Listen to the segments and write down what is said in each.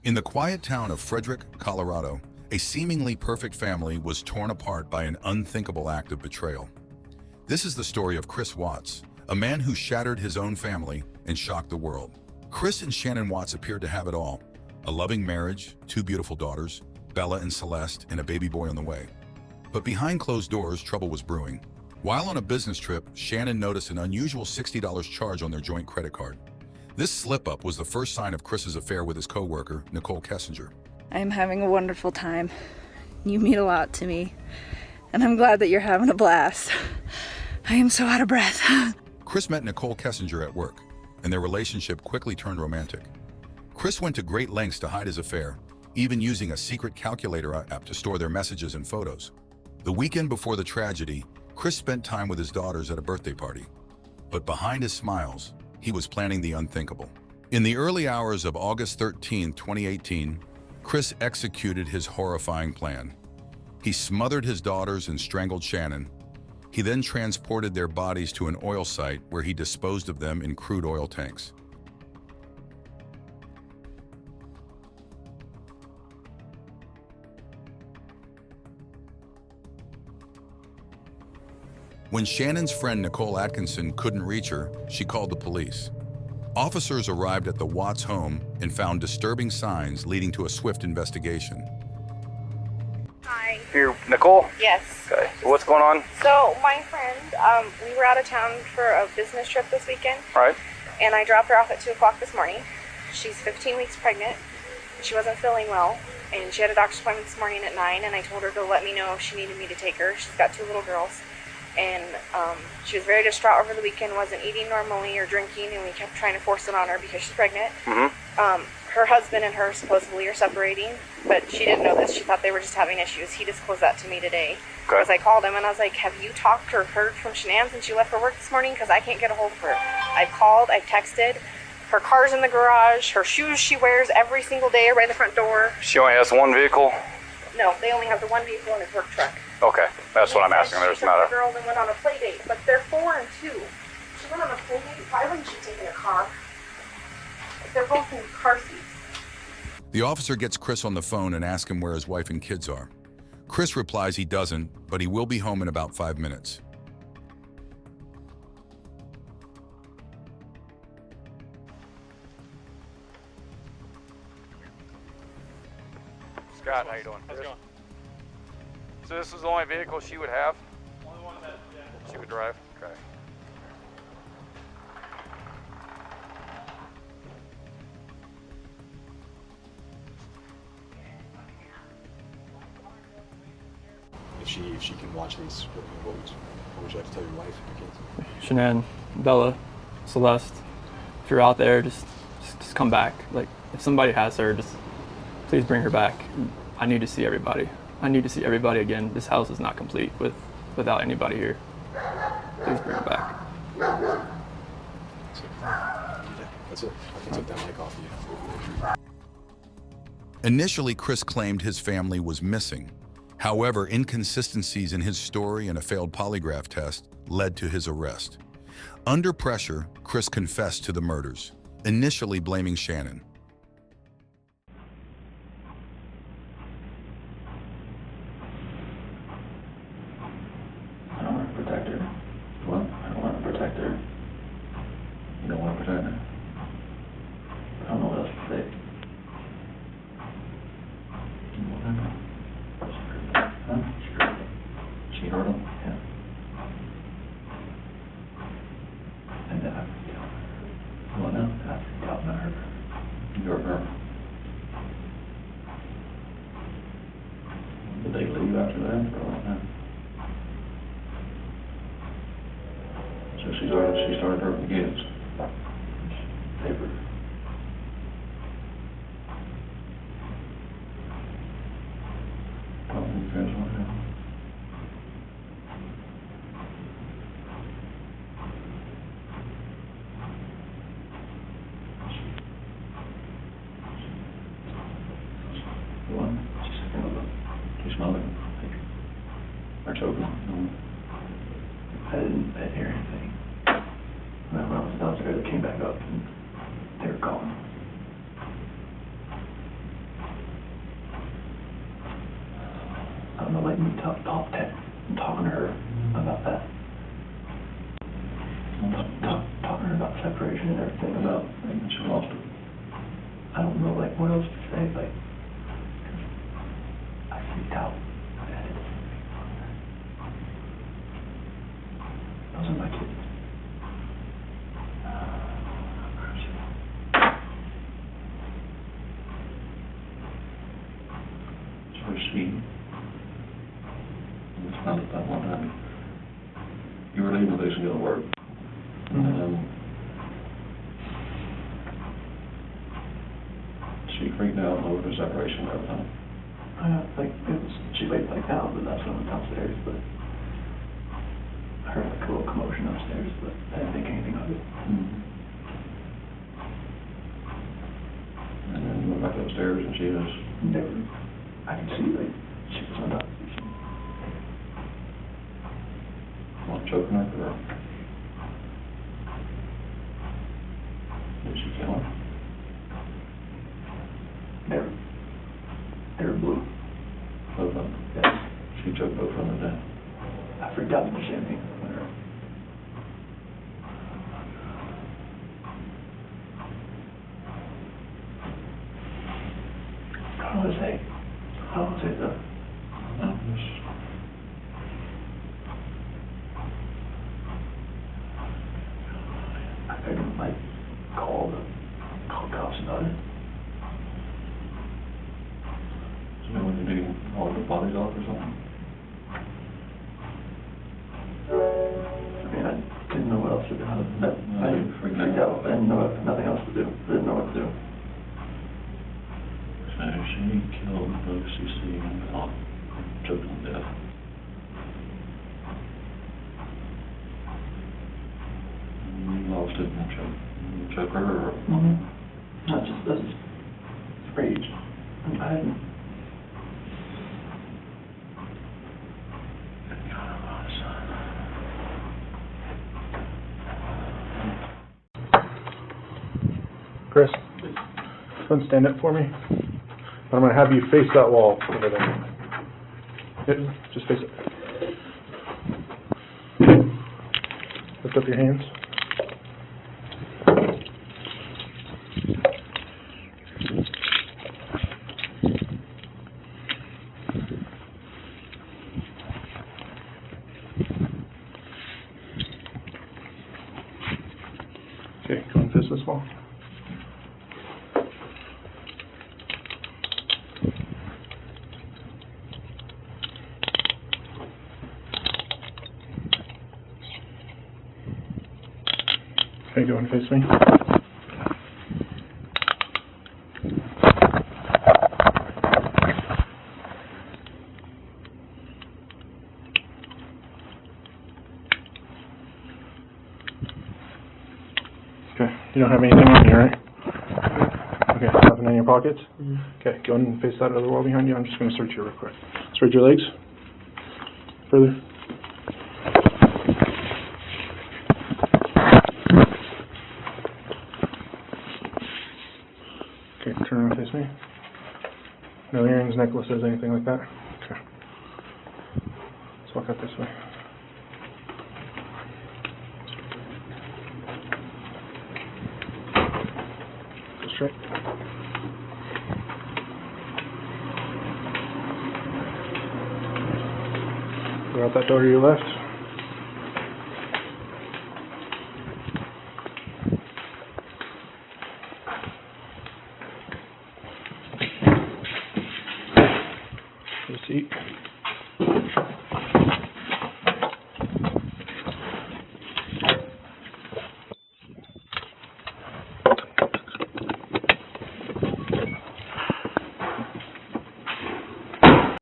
In the quiet town of Frederick, Colorado, a seemingly perfect family was torn apart by an unthinkable act of betrayal. This is the story of Chris Watts, a man who shattered his own family and shocked the world. Chris and Shanann Watts appeared to have it all: a loving marriage, two beautiful daughters, Bella and Celeste, and a baby boy on the way. But behind closed doors, trouble was brewing. While on a business trip, Shanann noticed an unusual $60 charge on their joint credit card. This slip-up was the first sign of Chris's affair with his co-worker, Nicole Kessinger. I'm having a wonderful time. You mean a lot to me, and I'm glad that you're having a blast. I am so out of breath. Chris met Nicole Kessinger at work, and their relationship quickly turned romantic. Chris went to great lengths to hide his affair, even using a secret calculator app to store their messages and photos. The weekend before the tragedy, Chris spent time with his daughters at a birthday party. But behind his smiles, he was planning the unthinkable. In the early hours of August 13, 2018, Chris executed his horrifying plan. He smothered his daughters and strangled Shanann. He then transported their bodies to an oil site where he disposed of them in crude oil tanks. When Shannon's friend Nicole Atkinson couldn't reach her, she called the police. Officers arrived at the Watts home and found disturbing signs leading to a swift investigation. Hi. Here, Nicole? Yes. Okay. So what's going on? So my friend, we were out of town for a business trip this weekend. Right. And I dropped her off at 2 o'clock this morning. She's 15 weeks pregnant. She wasn't feeling well. And she had a doctor's appointment this morning at 9. And I told her to let me know if she needed me to take her. She's got 2 little girls. And she was very distraught over the weekend, wasn't eating normally or drinking, and we kept trying to force it on her because she's pregnant. Her husband and her supposedly are separating, but she didn't know this. She thought they were just having issues. He disclosed that to me today. Okay. As I called him, and I was like, have you talked or heard from Shanann since she left for work this morning? Because I can't get a hold of her. I've called, I've texted. Her car's in the garage. Her shoes she wears every single day are by the front door. She only has one vehicle? No, they only have the one vehicle in his work truck. Okay, that's what I'm asking. There's not a girls and went on a play date, but they're 4 and 2. She went on a play date. Why wouldn't she take in a car? They're both in car seats. The officer gets Chris on the phone and asks him where his wife and kids are. Chris replies he doesn't, but he will be home in about 5 minutes. Scott, how you doing? How's it going? So this is the only vehicle she would have? Only one that, yeah. She would drive? Okay. If she can watch these, what would you like to tell your wife and your kids? Shanann, Bella, Celeste, if you're out there, just come back. Like, if somebody has her, just please bring her back. I need to see everybody. I need to see everybody again. This house is not complete without anybody here. Please bring her back. That's it. I can take that mic off you. Initially, Chris claimed his family was missing. However, inconsistencies in his story and a failed polygraph test led to his arrest. Under pressure, Chris confessed to the murders, initially blaming Shanann. I don't want to protect her. What? I don't want to protect her. You don't want to protect her? I don't know what else to say. Whatever. Huh? She hurt him? Yeah. And then I can tell her. Well, no, I can tell her. You're her. Did they leave after that for a long time? So she started her begins. Paper. Well, you guys want to the one? She smelled it. Or choking. No. I didn't hear anything. When I was downstairs, they came back up and they were gone. talking about like me talking to her about that. Talking to her about separation and everything, about like when she lost it. I don't know like what else to say, like, 'cause I freaked out. Those are my kids. It's very sweet. It's not that one time. You were leaving this and going to work. She freaked out over the separation and everything. Like, she laid like down, but that's when I went downstairs, but I heard like a little commotion upstairs, but I didn't think anything of it. And then we went back upstairs and she was never, I could see like, she was on top. Not choking her, or did she kill her? They were blue. Both of them? Yes. She choked both of them to death. I freaked out when she had me. How was it though? I couldn't like call cops about it. So they went to do all the bodies off or something? I mean, I didn't know what else to do. I freaked out. I didn't know nothing else to do. Didn't know what to do. So she killed both CC and choked them to death. Lost it and choke her or... That's just rage. I hadn't... Chris, come stand up for me. I'm going to have you face that wall over there. Yep, just face it. Lift up your hands. Okay, go and face this wall. Okay, go and face me. Okay, you don't have anything on you, right? Okay, nothing in your pockets? Okay, go and face that other wall behind you. I'm just going to search you real quick. Spread your legs. Further. Okay, turn around and face me. No earrings, necklaces, anything like that? Okay. Let's walk out this way. Go straight. Go out that door to your left. Seat.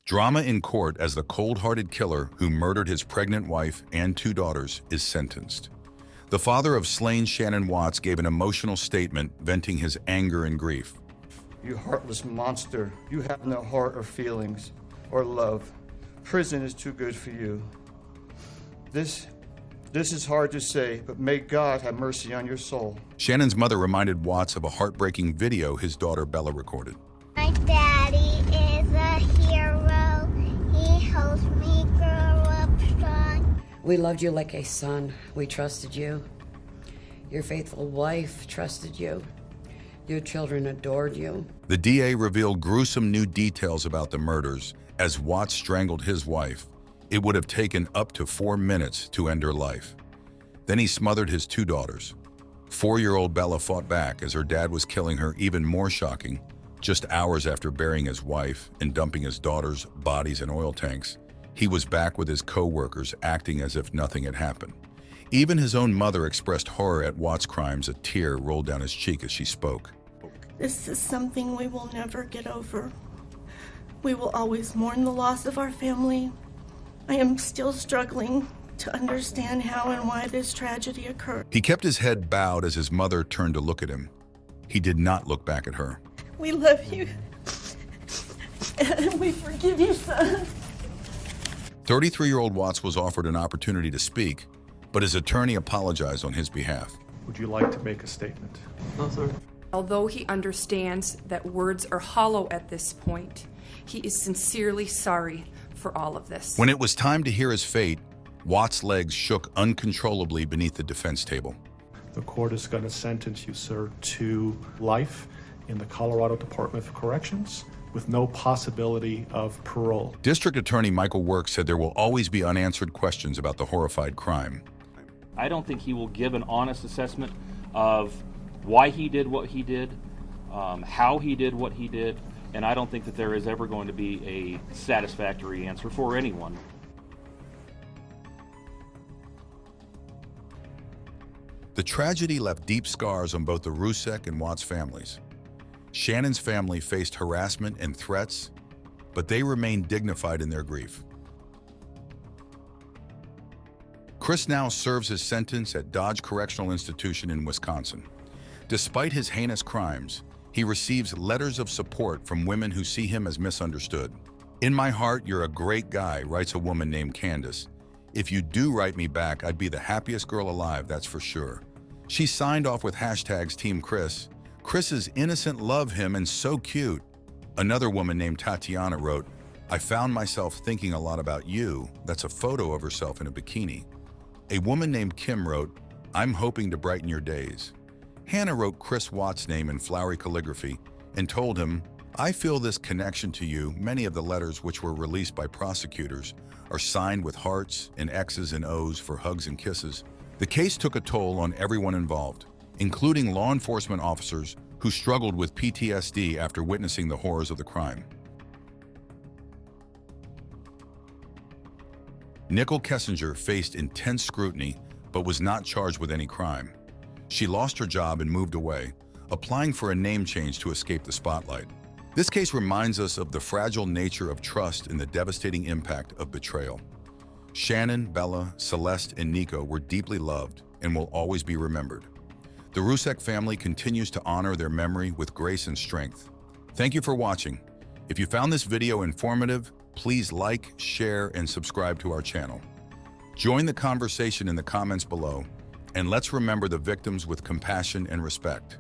Drama in court as the cold-hearted killer who murdered his pregnant wife and 2 daughters is sentenced. The father of slain Shanann Watts gave an emotional statement venting his anger and grief. You heartless monster, you have no heart or feelings or love. Prison is too good for you. This is hard to say, but may God have mercy on your soul. Shannon's mother reminded Watts of a heartbreaking video his daughter Bella recorded. My daddy is a hero. He We loved you like a son. We trusted you. Your faithful wife trusted you. Your children adored you. The DA revealed gruesome new details about the murders. As Watts strangled his wife, it would have taken up to 4 minutes to end her life. Then he smothered his 2 daughters. 4-year-old Bella fought back as her dad was killing her. Even more shocking, just hours after burying his wife and dumping his daughters' bodies in oil tanks, he was back with his co-workers acting as if nothing had happened. Even his own mother expressed horror at Watts' crimes. A tear rolled down his cheek as she spoke. This is something we will never get over. We will always mourn the loss of our family. I am still struggling to understand how and why this tragedy occurred. He kept his head bowed as his mother turned to look at him. He did not look back at her. We love you, and we forgive you, son. 33-year-old Watts was offered an opportunity to speak, but his attorney apologized on his behalf. Would you like to make a statement? No, sir. Although he understands that words are hollow at this point, he is sincerely sorry for all of this. When it was time to hear his fate, Watts' legs shook uncontrollably beneath the defense table. The court is going to sentence you, sir, to life in the Colorado Department of Corrections with no possibility of parole. District Attorney Michael Work said there will always be unanswered questions about the horrified crime. I don't think he will give an honest assessment of why he did what he did, how he did what he did, and I don't think that there is ever going to be a satisfactory answer for anyone. The tragedy left deep scars on both the Rzucek and Watts families. Shannon's family faced harassment and threats, but they remained dignified in their grief. Chris now serves his sentence at Dodge Correctional Institution in Wisconsin. Despite his heinous crimes, he receives letters of support from women who see him as misunderstood. "In my heart, you're a great guy," writes a woman named Candace. "If you do write me back, I'd be the happiest girl alive, that's for sure." She signed off with hashtags Team Chris. "Chris's innocent love him and so cute." Another woman named Tatiana wrote, "I found myself thinking a lot about you." That's a photo of herself in a bikini. A woman named Kim wrote, "I'm hoping to brighten your days." Hannah wrote Chris Watts' name in flowery calligraphy and told him, "I feel this connection to you." Many of the letters, which were released by prosecutors, are signed with hearts and X's and O's for hugs and kisses. The case took a toll on everyone involved, including law enforcement officers who struggled with PTSD after witnessing the horrors of the crime. Nicole Kessinger faced intense scrutiny but was not charged with any crime. She lost her job and moved away, applying for a name change to escape the spotlight. This case reminds us of the fragile nature of trust and the devastating impact of betrayal. Shanann, Bella, Celeste, and Nico were deeply loved and will always be remembered. The Rzucek family continues to honor their memory with grace and strength. Thank you for watching. If you found this video informative, please like, share, and subscribe to our channel. Join the conversation in the comments below, and let's remember the victims with compassion and respect.